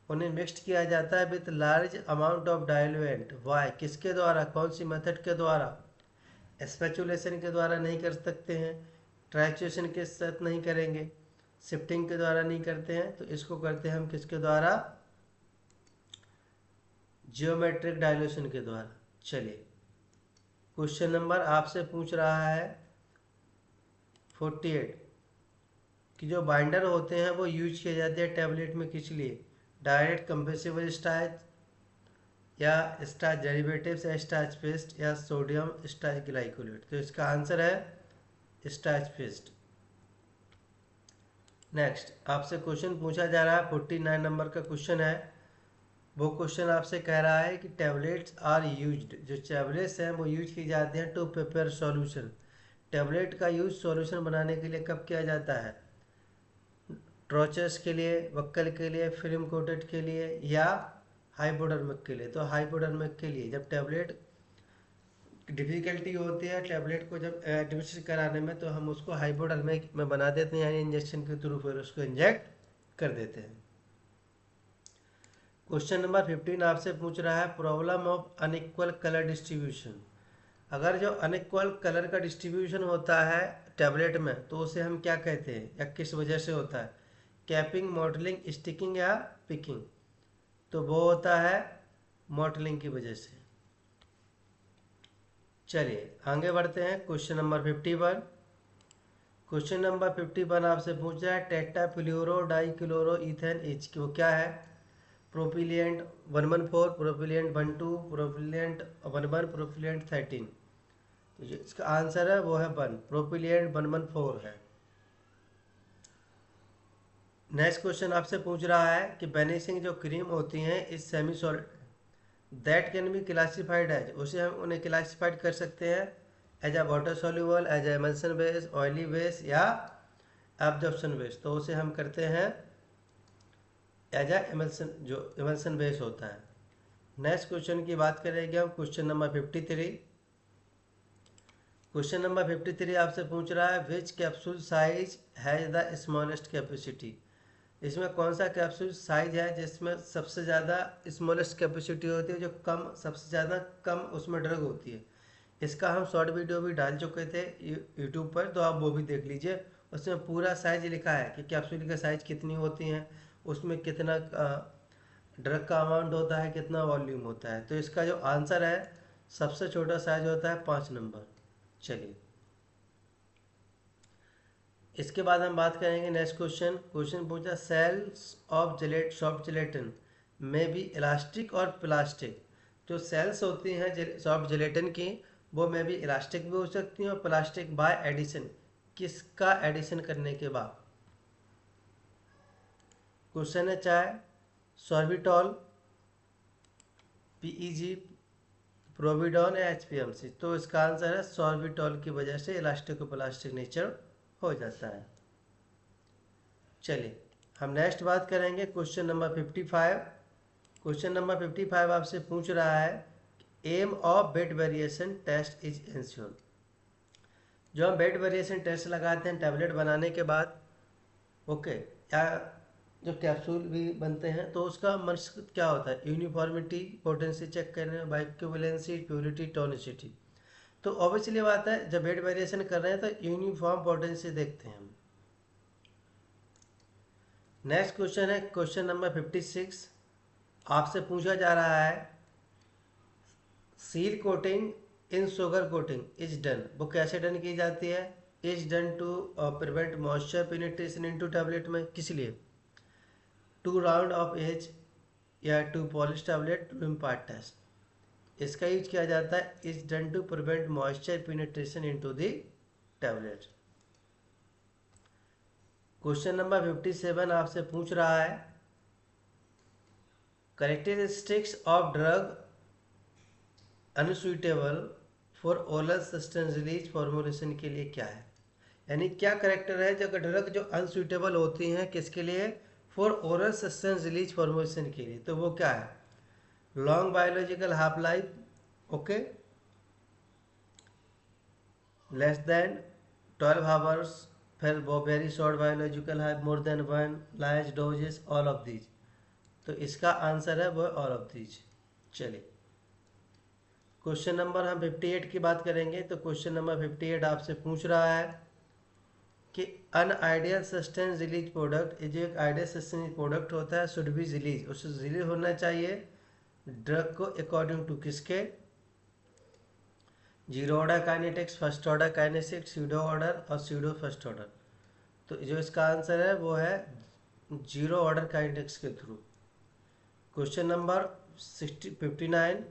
उन्हें मिक्स्ड किया जाता है with large amount of diluent. Why, किसके द्वारा, कौन सी मेथड के द्वारा? स्पेचुलेशन के द्वारा नहीं कर सकते हैं, ट्राइचुएशन के साथ नहीं करेंगे, शिफ्टिंग के द्वारा नहीं करते हैं, तो इसको करते हैं हम किसके द्वारा? जियोमेट्रिक डाइल्यूशन के द्वारा। चलिए क्वेश्चन नंबर आपसे पूछ रहा है 48 कि जो बाइंडर होते हैं वो यूज किए जाते हैं टैबलेट में किस लिए? डायरेक्ट कंप्रेसिबल स्टार्च या स्टार्च डेरिवेटिव्स या स्टार्च पेस्ट या सोडियम स्टार्च ग्लाइकोलेट। तो इसका आंसर है स्टार्च पेस्ट। नेक्स्ट आपसे क्वेश्चन पूछा जा रहा है 49 नंबर का क्वेश्चन है। वो क्वेश्चन आपसे कह रहा है कि टैबलेट्स आर यूज्ड, जो टैबलेट्स हैं वो यूज की जाती हैं टू प्रिपेयर सॉल्यूशन। टैबलेट का यूज सॉल्यूशन बनाने के लिए कब किया जाता है? ट्रोचस के लिए, वक्कल के लिए, फिल्म कोटेड के लिए या हाइपोडर्मिक के लिए? तो हाइपोडर्मिक के लिए। जब टैबलेट डिफ़िकल्टी होती है टैबलेट को जब एडमिनिस्ट्रेट कराने में, तो हम उसको हाइपोडर्मिक में बना देते हैं, यानी इंजेक्शन के थ्रू फिर उसको इंजेक्ट कर देते हैं। क्वेश्चन नंबर 15 आपसे पूछ रहा है problem of unequal colour distribution. अगर जो अनइक्वल कलर का डिस्ट्रीब्यूशन होता है टैबलेट में, तो उसे हम क्या कहते हैं या किस वजह से होता है? कैपिंग, मॉडलिंग, स्टिकिंग या पिकिंग? तो वो होता है मॉडलिंग की वजह से। चलिए आगे बढ़ते हैं। Question number 51। क्वेश्चन नंबर 51 आपसे पूछ रहा है टेट्रा फ्लोरो डाइक्लोरो इथेन एच वो क्या है? प्रोपिलियंट 114, प्रोपिलियंट 12, प्रोपिलियंट 11, प्रोपिलियंट 13। तो जो इसका आंसर है वो है 1, प्रोपिलियंट 114 है। नेक्स्ट क्वेश्चन आपसे पूछ रहा है कि वेनिशिंग जो क्रीम होती हैं इस semi solid that can be classified as, उसे हम उन्हें क्लासिफाइड कर सकते हैं as a water soluble, as a emulsion base, oily base या एब्जॉर्प्शन बेस। तो उसे हम करते हैं एज अ एमल्सन, जो एमल्सन बेस होता है। नेक्स्ट क्वेश्चन की बात करेंगे हम, क्वेश्चन नंबर 53। क्वेश्चन नंबर 53 आपसे पूछ रहा है which capsule size has the smallest capacity. इसमें कौन सा कैप्सूल साइज है जिसमें सबसे ज़्यादा स्मॉलेस्ट कैपेसिटी होती है, जो कम, सबसे ज़्यादा कम उसमें ड्रग होती है। इसका हम शॉर्ट वीडियो भी डाल चुके थे यूट्यूब पर, तो आप वो भी देख लीजिए। उसमें पूरा साइज लिखा है कि कैप्सूल का साइज कितनी होती हैं, उसमें कितना ड्रग का अमाउंट होता है, कितना वॉल्यूम होता है। तो इसका जो आंसर है सबसे छोटा साइज होता है 5 नंबर। चलिए इसके बाद हम बात करेंगे नेक्स्ट क्वेश्चन। क्वेश्चन पूछा सेल्स ऑफ जेलेट सॉफ्ट जेलेटिन में भी इलास्टिक और प्लास्टिक। जो सेल्स होती हैं सॉफ्ट जेलेटिन की, वो में भी इलास्टिक भी हो सकती हैं और प्लास्टिक बाय एडिशन, किसका एडिशन करने के बाद? क्वेश्चन है चाहे सॉर्बिटॉल, पीईजी, प्रोविडॉन या एचपीएमसी। तो इसका आंसर है सॉर्बिटॉल की वजह से इलास्टिक और प्लास्टिक नेचर हो जाता है। चलिए हम नेक्स्ट बात करेंगे क्वेश्चन नंबर 55। क्वेश्चन नंबर 55 आपसे पूछ रहा है aim of weight variation test is ensure. जो हम बेड वेरिएशन टेस्ट लगाते हैं टैबलेट बनाने के बाद, ओके, या जो कैप्सूल भी बनते हैं, तो उसका मकसद क्या होता है? यूनिफॉर्मिटी, पोटेंसी चेक करना, बाइक्यूवेलेंसी, प्योरिटी, टोनिसिटी। तो ऑब्वियसली बात है जब बेड वेरिएशन कर रहे हैं तो यूनिफॉर्म पोटेंसी देखते हैं हम। नेक्स्ट क्वेश्चन है क्वेश्चन नंबर 56। आपसे पूछा जा रहा है seal coating in sugar coating is done, वो कैसे डन की जाती है? Is done to prevent moisture penetration into tablet में, किस लिए? टू राउंड ऑफ एज या to polish tablet to impart taste. इसका यूज किया जाता है is done to prevent moisture penetration into the tablet. Question number 57 आपसे पूछ रहा है characteristics of drug unsuitable for oral sustained release formulation के लिए क्या है? यानी क्या करेक्टर है जब ड्रग जो अनसुइटेबल होती हैं किसके लिए? For oral sustained release formulation के लिए। तो वो क्या है? Long biological half life, okay, less than 12 hours, फिर वो very short biological half, more than 1, large doses, all of these. तो इसका आंसर है वो ऑल ऑफ दीज। चलिए क्वेश्चन नंबर हम 58 की बात करेंगे। तो क्वेश्चन नंबर 58 आपसे पूछ रहा है कि अन आइडियल सस्टेंस रिलीज प्रोडक्ट, जो एक आइडियल सस्टेंस प्रोडक्ट होता है शुड बी रिलीज, उसे रिलीज होना चाहिए ड्रग को अकॉर्डिंग टू किसके? Zero order kinetics, first order kinetics, pseudo order और स्यूडो फर्स्ट ऑर्डर। तो जो इसका आंसर है वो है जीरो ऑर्डर काइनेटिक्स के थ्रू। Question number 59।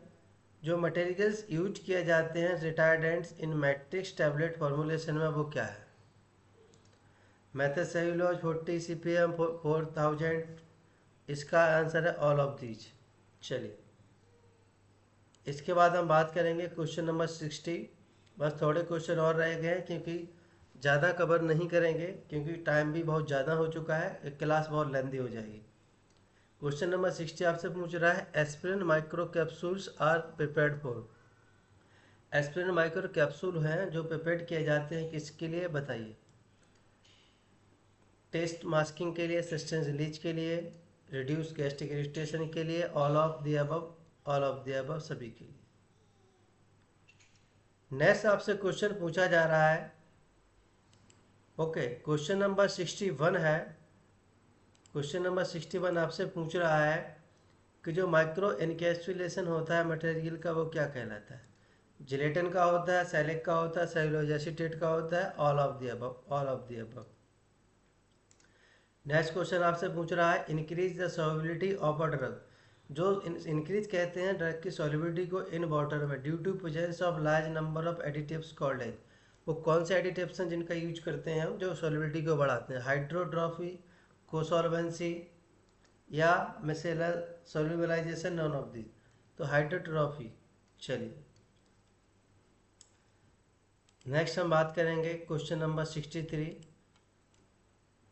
जो मटेरियल्स यूज किए जाते हैं रिटार्डेंट्स इन मैट्रिक्स टैबलेट फॉर्मुलेशन में वो क्या है? मेथासेलुलोज 40, CPM 4000। इसका आंसर है ऑल ऑफ दीज। चलिए इसके बाद हम बात करेंगे क्वेश्चन नंबर 60। बस थोड़े क्वेश्चन और रह गए हैं क्योंकि ज़्यादा कवर नहीं करेंगे क्योंकि टाइम भी बहुत ज़्यादा हो चुका है, क्लास बहुत लेंदी हो जाएगी। क्वेश्चन नंबर 60 आपसे पूछ रहा है aspirin micro capsules are prepared for. Aspirin micro capsule हैं जो प्रिपेयर किए जाते हैं किसके लिए बताइए? टेस्ट मास्किंग के लिए, सस्टेंस रिलीज के लिए, रिड्यूस गैस्ट्रिक इरिटेशन के लिए, all of the above, all of the above सभी के लिए। नेक्स्ट आपसे क्वेश्चन पूछा जा रहा है, ओके, क्वेश्चन नंबर 61 है। क्वेश्चन नंबर 61 आपसे पूछ रहा है कि जो माइक्रो एनकैप्सुलेशन होता है मटेरियल का वो क्या कहलाता है? जिलेटिन का होता है, सैलिक का होता है, सेलुलोज एसीटेट का होता है, all of the above, all of the above. Next question आपसे पूछ रहा है, increase the solubility of a drug. जो इंक्रीज कहते हैं ड्रग की सॉल्युबिलिटी को इन वाटर में due to presence of large number of additives called as. वो कौन से एडिटिव्स हैं जिनका यूज करते हैं हम जो सॉल्युबिलिटी को बढ़ाते हैं? हाइड्रोट्रॉफी, कोसॉल्वेंसी या मिसेलर सॉल्युबलाइजेशन, नॉन ऑफ दी। तो हाइड्रोट्रॉफी। चलिए नेक्स्ट हम बात करेंगे क्वेश्चन नंबर 63।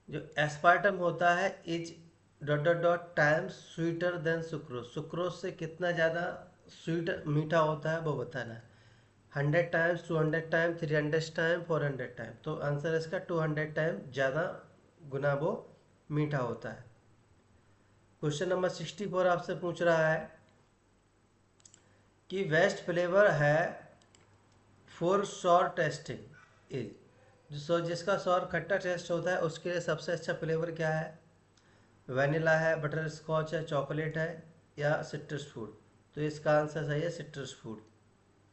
जो एस्पार्टम होता है is dot dot dot times sweeter than sucrose. Sucrose से कितना ज़्यादा स्वीट मीठा होता है वो बताना है। 100 टाइम्स, 200 टाइम, 300 टाइम, 400 टाइम। तो आंसर इसका 200 टाइम ज़्यादा गुना वो मीठा होता है। क्वेश्चन नंबर 64 आपसे पूछ रहा है कि बेस्ट फ्लेवर है फॉर सॉर टेस्टिंग इज। जिसका सॉर खट्टा टेस्ट होता है उसके लिए सबसे अच्छा फ्लेवर क्या है? वनीला है, बटर स्कॉच है, चॉकलेट है या सिट्रस फूड? तो इसका आंसर सही है सिट्रस फूड।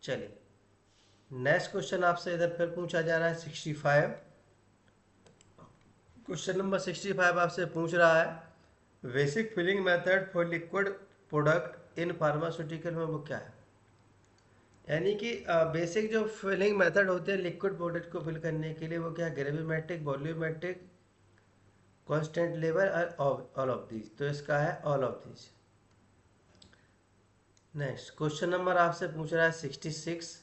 चलिए नेक्स्ट क्वेश्चन आपसे इधर फिर पूछा जा रहा है 65। क्वेश्चन नंबर 65 आपसे पूछ रहा है basic filling method for liquid product in pharmaceutical में वो क्या है? यानी कि बेसिक जो फिलिंग मेथड होते हैं लिक्विड प्रोडक्ट को फिल करने के लिए वो क्या है? ग्रेविमेट्रिक, वॉल्यूमेट्रिक, कांस्टेंट लेवल और ऑल ऑफ दीज। तो इसका है all of these. Next question number आपसे पूछ रहा है 66।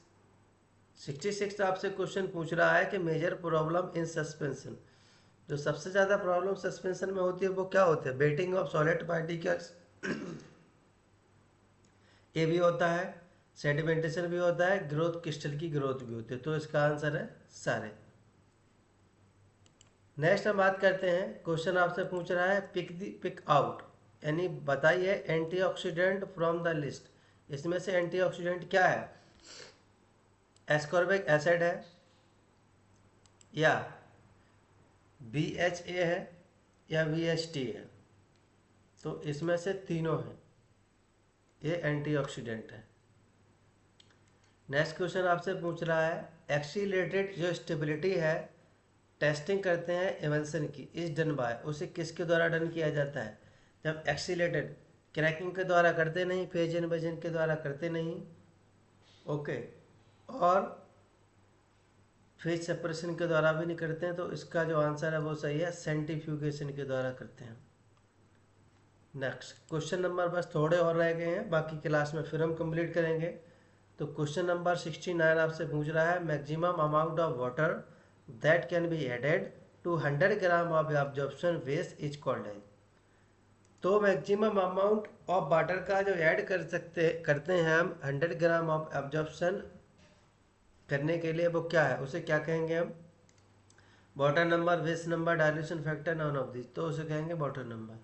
66 आपसे क्वेश्चन पूछ रहा है कि मेजर प्रॉब्लम इन सस्पेंशन। जो सबसे ज़्यादा प्रॉब्लम सस्पेंशन में होती है वो क्या होते हैं? बेटिंग ऑफ सॉलिड पार्टिकल्स, ये भी होता है, सेडिमेंटेशन भी होता है, ग्रोथ क्रिस्टल की ग्रोथ भी होती है। तो इसका आंसर है सारे। नेक्स्ट हम बात करते हैं, क्वेश्चन आपसे पूछ रहा है पिक आउट, यानी बताइए एंटीऑक्सीडेंट फ्रॉम द लिस्ट। इसमें से एंटीऑक्सीडेंट क्या है? एस्कॉर्बिक एसिड है या BHA है या VHT है? तो इसमें से तीनों हैं, ये एंटीऑक्सीडेंट है। नेक्स्ट क्वेश्चन आपसे पूछ रहा है एक्सीलरेटेड जो स्टेबिलिटी है टेस्टिंग करते हैं एवंसन की इज डन बाय, उसे किसके द्वारा डन किया जाता है? जब एक्सीलरेटेड क्रैकिंग के द्वारा करते नहीं, फेज इन्वर्जन के द्वारा करते नहीं, ओके, और फेज सेपरेशन के द्वारा भी नहीं करते हैं। तो इसका जो आंसर है वो सही है, सेंट्रीफ्यूगेशन के द्वारा करते हैं। नेक्स्ट क्वेश्चन नंबर बस थोड़े और रह गए हैं, बाकी क्लास में फिर हम कंप्लीट करेंगे। तो क्वेश्चन नंबर 69 आपसे पूछ रहा है maximum amount of water that can be added to 100 gram of absorption waste is called as. तो मैक्सिमम अमाउंट ऑफ वाटर का जो ऐड करते हैं हम 100 ग्राम ऑफ एब्जॉर्प्शन करने के लिए वो क्या है? उसे क्या कहेंगे हम? Water number, waste number, dilution factor, none of this. तो उसे कहेंगे वाटर नंबर।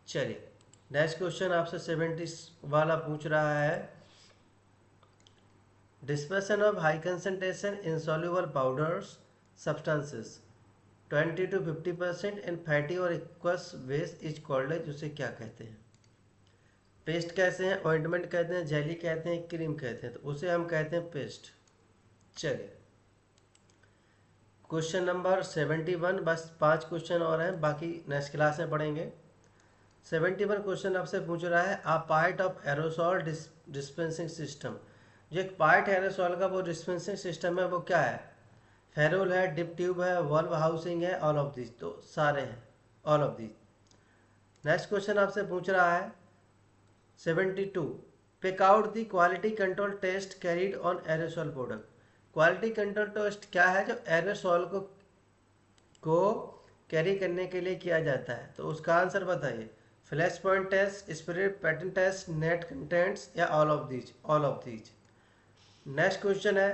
चलिए नेक्स्ट क्वेश्चन आपसे 70 वाला पूछ रहा है dispersion of high concentration insoluble powders substances 20 to 50% in fatty or aqueous waste is called as, उसे क्या कहते हैं? पेस्ट कहते हैं, ऑइंटमेंट कहते हैं, जेली कहते हैं, क्रीम कहते हैं। तो उसे हम कहते हैं पेस्ट। चलिए क्वेश्चन नंबर 71, बस 5 क्वेश्चन और हैं, बाकी नेक्स्ट क्लास में पढ़ेंगे। 71 क्वेश्चन आपसे पूछ रहा है a part of aerosol dispensing system. जो एक पार्ट है एरोसॉल का वो डिस्पेंसिंग सिस्टम है वो क्या है? फेरोल है, डिप ट्यूब है, वॉल्व हाउसिंग है, ऑल ऑफ दिस। तो सारे हैं, all of this. Next question आपसे पूछ रहा है 72 pick out the quality control test carried on aerosol product. Quality control test क्या है जो एरोसॉल को कैरी करने के लिए किया जाता है? तो उसका आंसर बताइए। Flash point test, spray pattern test, net contents या all of these? All of these. Next question है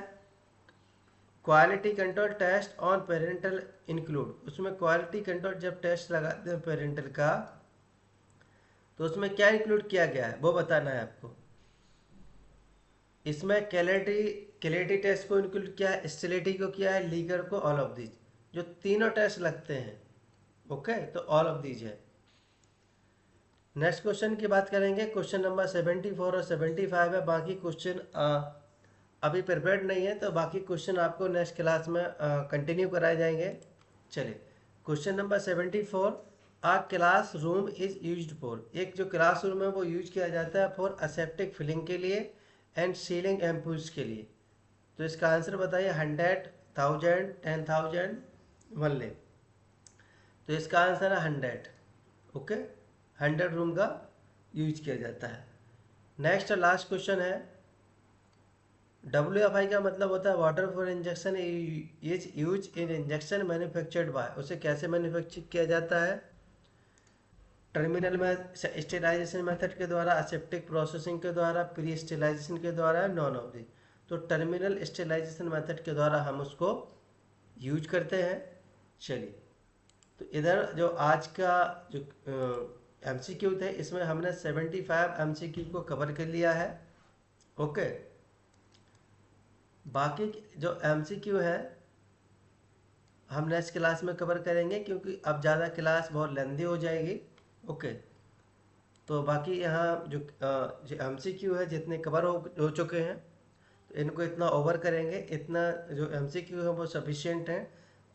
quality control test on parental include. उसमें क्वालिटी कंट्रोल जब टेस्ट लगाते हैं पेरेंटल का तो उसमें क्या इंक्लूड किया गया है वो बताना है आपको। इसमें क्लैरिटी टेस्ट को इंक्लूड किया है, स्टेबिलिटी को किया है, लीगर को, ऑल ऑफ दीज। जो तीनों टेस्ट लगते हैं, ओके, तो ऑल ऑफ दीज है। नेक्स्ट क्वेश्चन की बात करेंगे, क्वेश्चन नंबर 74 और 75 है। बाकी क्वेश्चन अभी प्रिपेयर्ड नहीं है, तो बाकी क्वेश्चन आपको नेक्स्ट क्लास में कंटिन्यू कराए जाएंगे। चलिए, question number 74, a classroom is used for. एक जो क्लास रूम है वो यूज किया जाता है फॉर असेप्टिक फिलिंग के लिए एंड सीलिंग एम्पूल्स के लिए। तो इसका आंसर बताइए, 100, 1000, 10,000, 1 लाख। तो इसका आंसर है 100। ओके, 100 रूम का यूज किया जाता है। नेक्स्ट लास्ट क्वेश्चन है, WFI का मतलब होता है water for injection is use in injection manufactured by. उसे कैसे मैन्युफैक्चर किया जाता है? टर्मिनल में स्टेलाइजेशन मेथड के द्वारा, असेप्टिक प्रोसेसिंग के द्वारा, प्री स्टेलाइजेशन के द्वारा, नॉन ऑफ दी। तो टर्मिनल स्टेलाइजेशन मेथड के द्वारा हम उसको यूज करते हैं। चलिए, तो इधर जो आज का जो MCQ थे इसमें हमने 75 MCQ को कवर कर लिया है। ओके, बाकी जो MCQ है हम नेक्स्ट क्लास में कवर करेंगे, क्योंकि अब ज़्यादा क्लास बहुत लेंदी हो जाएगी। ओके, तो बाकी यहाँ जो MCQ है जितने कवर हो चुके हैं तो इनको इतना ओवर करेंगे। इतना जो MCQ है वो सफिशिएंट है।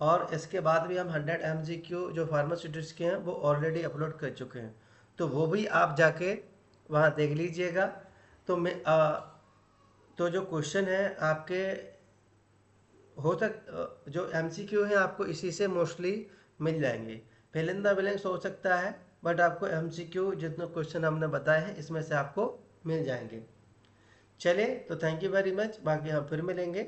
और इसके बाद भी हम 100 MCQ जो फार्मास्यूटिक्स के हैं वो ऑलरेडी अपलोड कर चुके हैं, तो वो भी आप जाके वहाँ देख लीजिएगा। तो मैं तो जो क्वेश्चन है आपके हो तक जो MCQ है आपको इसी से मोस्टली मिल जाएंगे। फिल इन द ब्लैंक्स हो सकता है, बट आपको MCQ जितने क्वेश्चन हमने बताए हैं इसमें से आपको मिल जाएंगे। चलिए, तो थैंक यू वेरी मच। बाकी हम फिर मिलेंगे।